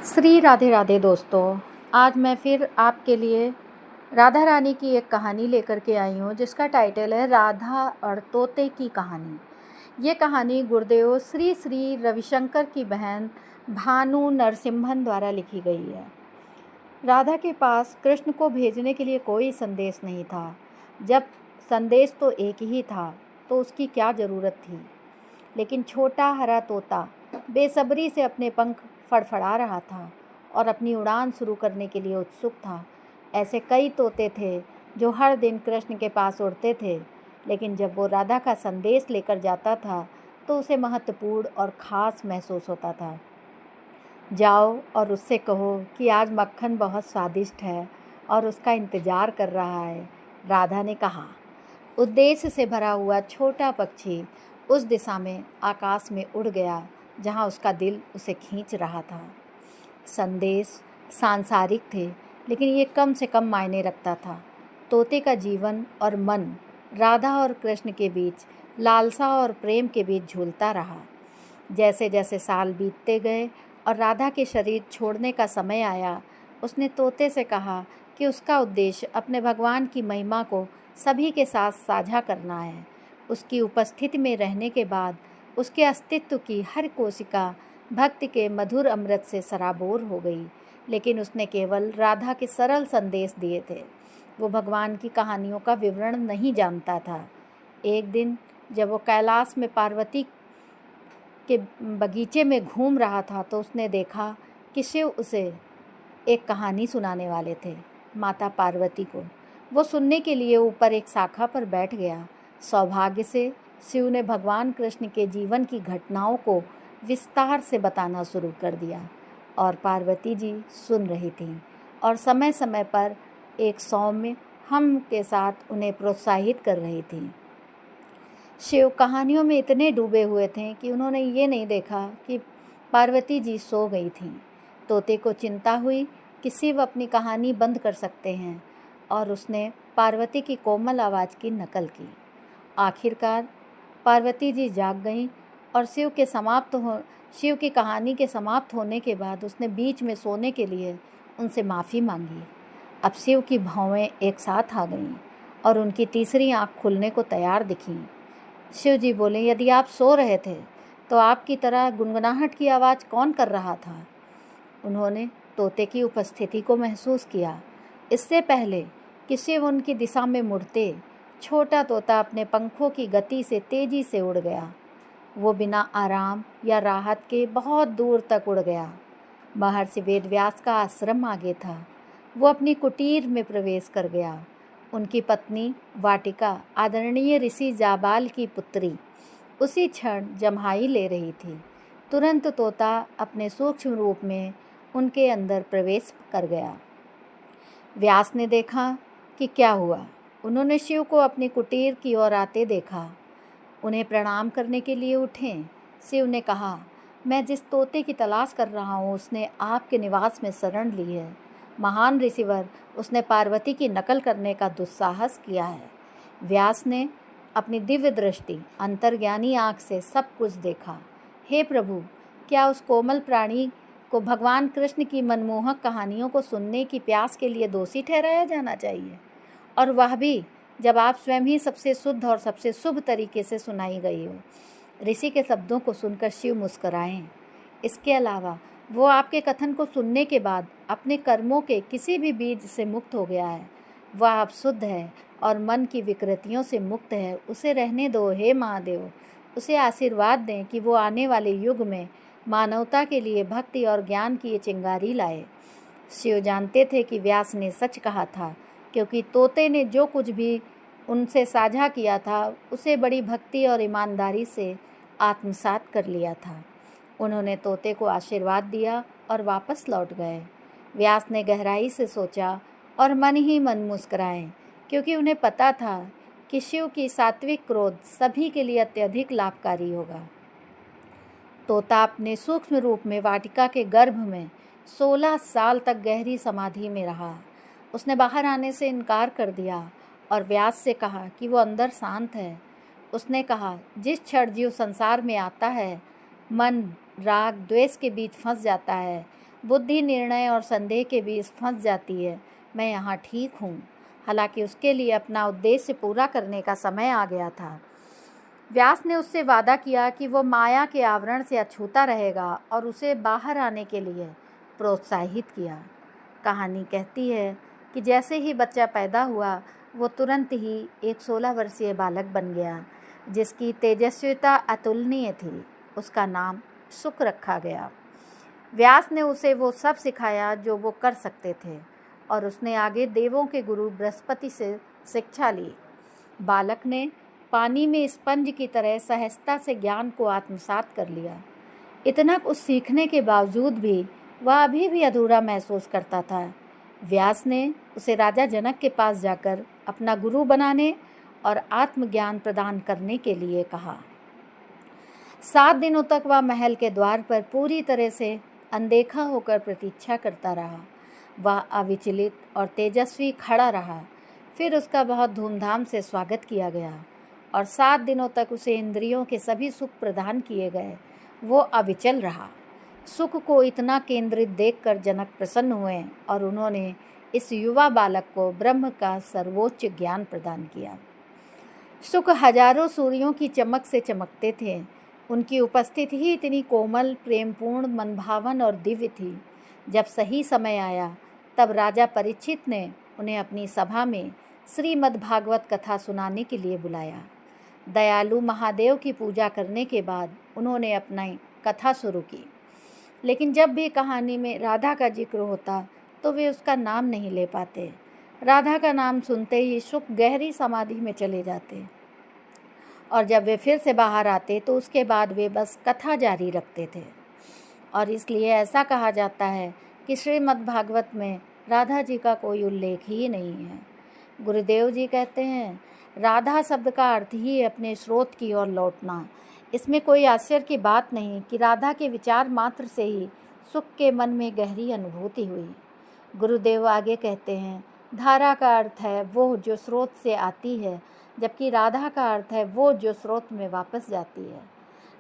श्री राधे राधे दोस्तों। आज मैं फिर आपके लिए राधा रानी की एक कहानी लेकर के आई हूँ जिसका टाइटल है राधा और तोते की कहानी। ये कहानी गुरुदेव श्री श्री रविशंकर की बहन भानु नरसिम्हन द्वारा लिखी गई है। राधा के पास कृष्ण को भेजने के लिए कोई संदेश नहीं था। जब संदेश तो एक ही था तो उसकी क्या ज़रूरत थी। लेकिन छोटा हरा तोता बेसब्री से अपने पंख फड़फड़ा रहा था और अपनी उड़ान शुरू करने के लिए उत्सुक था। ऐसे कई तोते थे जो हर दिन कृष्ण के पास उड़ते थे, लेकिन जब वो राधा का संदेश लेकर जाता था तो उसे महत्वपूर्ण और ख़ास महसूस होता था। जाओ और उससे कहो कि आज मक्खन बहुत स्वादिष्ट है और उसका इंतज़ार कर रहा है, राधा ने कहा। उद्देश्य से भरा हुआ छोटा पक्षी उस दिशा में आकाश में उड़ गया जहाँ उसका दिल उसे खींच रहा था। संदेश सांसारिक थे, लेकिन ये कम से कम मायने रखता था। तोते का जीवन और मन राधा और कृष्ण के बीच, लालसा और प्रेम के बीच झूलता रहा। जैसे जैसे साल बीतते गए और राधा के शरीर छोड़ने का समय आया, उसने तोते से कहा कि उसका उद्देश्य अपने भगवान की महिमा को सभी के साथ साझा करना है। उसकी उपस्थिति में रहने के बाद उसके अस्तित्व की हर कोशिका भक्ति के मधुर अमृत से सराबोर हो गई। लेकिन उसने केवल राधा के सरल संदेश दिए थे। वो भगवान की कहानियों का विवरण नहीं जानता था। एक दिन जब वो कैलाश में पार्वती के बगीचे में घूम रहा था तो उसने देखा कि शिव उसे एक कहानी सुनाने वाले थे, माता पार्वती को। वो सुनने के लिए ऊपर एक शाखा पर बैठ गया। सौभाग्य से शिव ने भगवान कृष्ण के जीवन की घटनाओं को विस्तार से बताना शुरू कर दिया और पार्वती जी सुन रही थीं और समय समय पर एक सौम्य हम के साथ उन्हें प्रोत्साहित कर रही थीं। शिव कहानियों में इतने डूबे हुए थे कि उन्होंने ये नहीं देखा कि पार्वती जी सो गई थीं। तोते को चिंता हुई कि शिव अपनी कहानी बंद कर सकते हैं और उसने पार्वती की कोमल आवाज़ की नकल की। आखिरकार पार्वती जी जाग गईं और शिव की कहानी के समाप्त होने के बाद उसने बीच में सोने के लिए उनसे माफ़ी मांगी। अब शिव की भौवें एक साथ आ गईं और उनकी तीसरी आँख खुलने को तैयार दिखीं। शिव जी बोले, यदि आप सो रहे थे तो आपकी तरह गुनगुनाहट की आवाज़ कौन कर रहा था? उन्होंने तोते की उपस्थिति को महसूस किया। इससे पहले कि शिव उनकी दिशा में मुड़ते, छोटा तोता अपने पंखों की गति से तेज़ी से उड़ गया। वो बिना आराम या राहत के बहुत दूर तक उड़ गया। महर्षि वेदव्यास का आश्रम आगे था। वो अपनी कुटीर में प्रवेश कर गया। उनकी पत्नी वाटिका, आदरणीय ऋषि जाबाल की पुत्री, उसी क्षण जम्हाई ले रही थी। तुरंत तोता अपने सूक्ष्म रूप में उनके अंदर प्रवेश कर गया। व्यास ने देखा कि क्या हुआ। उन्होंने शिव को अपनी कुटीर की ओर आते देखा। उन्हें प्रणाम करने के लिए उठे। शिव ने कहा, मैं जिस तोते की तलाश कर रहा हूँ उसने आपके निवास में शरण ली है। महान ऋषिवर, उसने पार्वती की नकल करने का दुस्साहस किया है। व्यास ने अपनी दिव्य दृष्टि, अंतर्ज्ञानी आँख से सब कुछ देखा। हे प्रभु, क्या उस कोमल प्राणी को भगवान कृष्ण की मनमोहक कहानियों को सुनने की प्यास के लिए दोषी ठहराया जाना चाहिए? और वह भी जब आप स्वयं ही सबसे शुद्ध और सबसे शुभ तरीके से सुनाई गई हो। ऋषि के शब्दों को सुनकर शिव मुस्कराएं। इसके अलावा वो आपके कथन को सुनने के बाद अपने कर्मों के किसी भी बीज से मुक्त हो गया है। वह आप शुद्ध है और मन की विकृतियों से मुक्त है। उसे रहने दो हे महादेव। उसे आशीर्वाद दें कि वो आने वाले युग में मानवता के लिए भक्ति और ज्ञान की ये चिंगारी लाए। शिव जानते थे कि व्यास ने सच कहा था, क्योंकि तोते ने जो कुछ भी उनसे साझा किया था उसे बड़ी भक्ति और ईमानदारी से आत्मसात कर लिया था। उन्होंने तोते को आशीर्वाद दिया और वापस लौट गए। व्यास ने गहराई से सोचा और मन ही मन मुस्कुराए, क्योंकि उन्हें पता था कि शिव की सात्विक क्रोध सभी के लिए अत्यधिक लाभकारी होगा। तोता अपने सूक्ष्म रूप में वाटिका के गर्भ में 16 साल तक गहरी समाधि में रहा। उसने बाहर आने से इनकार कर दिया और व्यास से कहा कि वो अंदर शांत है। उसने कहा, जिस क्षण जीव संसार में आता है, मन राग द्वेष के बीच फंस जाता है। बुद्धि निर्णय और संदेह के बीच फंस जाती है। मैं यहाँ ठीक हूँ। हालांकि उसके लिए अपना उद्देश्य पूरा करने का समय आ गया था। व्यास ने उससे वादा किया कि वो माया के आवरण से अछूता रहेगा और उसे बाहर आने के लिए प्रोत्साहित किया। कहानी कहती है कि जैसे ही बच्चा पैदा हुआ वो तुरंत ही एक 16 वर्षीय बालक बन गया, जिसकी तेजस्विता अतुलनीय थी। उसका नाम सुक रखा गया। व्यास ने उसे वो सब सिखाया जो वो कर सकते थे और उसने आगे देवों के गुरु बृहस्पति से शिक्षा ली। बालक ने पानी में स्पंज की तरह सहजता से ज्ञान को आत्मसात कर लिया। इतना कुछ सीखने के बावजूद भी वह अभी भी अधूरा महसूस करता था। व्यास ने उसे राजा जनक के पास जाकर अपना गुरु बनाने और आत्मज्ञान प्रदान करने के लिए कहा। 7 दिनों तक वह महल के द्वार पर पूरी तरह से अनदेखा होकर प्रतीक्षा करता रहा। वह अविचलित और तेजस्वी खड़ा रहा। फिर उसका बहुत धूमधाम से स्वागत किया गया और 7 दिनों तक उसे इंद्रियों के सभी सुख प्रदान किए गए। वो अविचल रहा। सुख को इतना केंद्रित देखकर जनक प्रसन्न हुए और उन्होंने इस युवा बालक को ब्रह्म का सर्वोच्च ज्ञान प्रदान किया। सुख हजारों सूर्यों की चमक से चमकते थे। उनकी उपस्थिति ही इतनी कोमल, प्रेमपूर्ण, मनभावन और दिव्य थी। जब सही समय आया तब राजा परीक्षित ने उन्हें अपनी सभा में श्रीमद्भागवत कथा सुनाने के लिए बुलाया। दयालु महादेव की पूजा करने के बाद उन्होंने अपनी कथा शुरू की। लेकिन जब भी कहानी में राधा का जिक्र होता तो वे उसका नाम नहीं ले पाते। राधा का नाम सुनते ही सुख गहरी समाधि में चले जाते और जब वे फिर से बाहर आते तो उसके बाद वे बस कथा जारी रखते थे। और इसलिए ऐसा कहा जाता है कि श्रीमद्भागवत में राधा जी का कोई उल्लेख ही नहीं है। गुरुदेव जी कहते हैं, राधा शब्द का अर्थ ही अपने स्रोत की ओर लौटना। इसमें कोई आश्चर्य की बात नहीं कि राधा के विचार मात्र से ही सुख के मन में गहरी अनुभूति हुई। गुरुदेव आगे कहते हैं, धारा का अर्थ है वो जो स्रोत से आती है, जबकि राधा का अर्थ है वो जो स्रोत में वापस जाती है।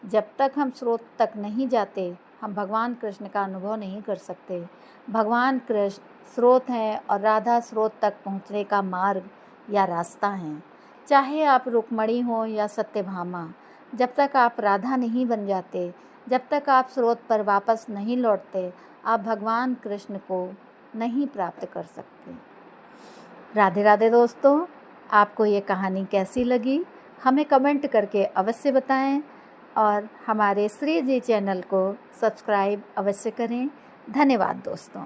जब तक हम स्रोत तक नहीं जाते हम भगवान कृष्ण का अनुभव नहीं कर सकते। भगवान कृष्ण स्रोत हैं और राधा स्रोत तक पहुँचने का मार्ग या रास्ता हैं। चाहे आप रुक्मणी हो या सत्यभामा, जब तक आप राधा नहीं बन जाते, जब तक आप स्रोत पर वापस नहीं लौटते, आप भगवान कृष्ण को नहीं प्राप्त कर सकते। राधे राधे दोस्तों, आपको ये कहानी कैसी लगी हमें कमेंट करके अवश्य बताएं और हमारे श्री जी चैनल को सब्सक्राइब अवश्य करें। धन्यवाद दोस्तों।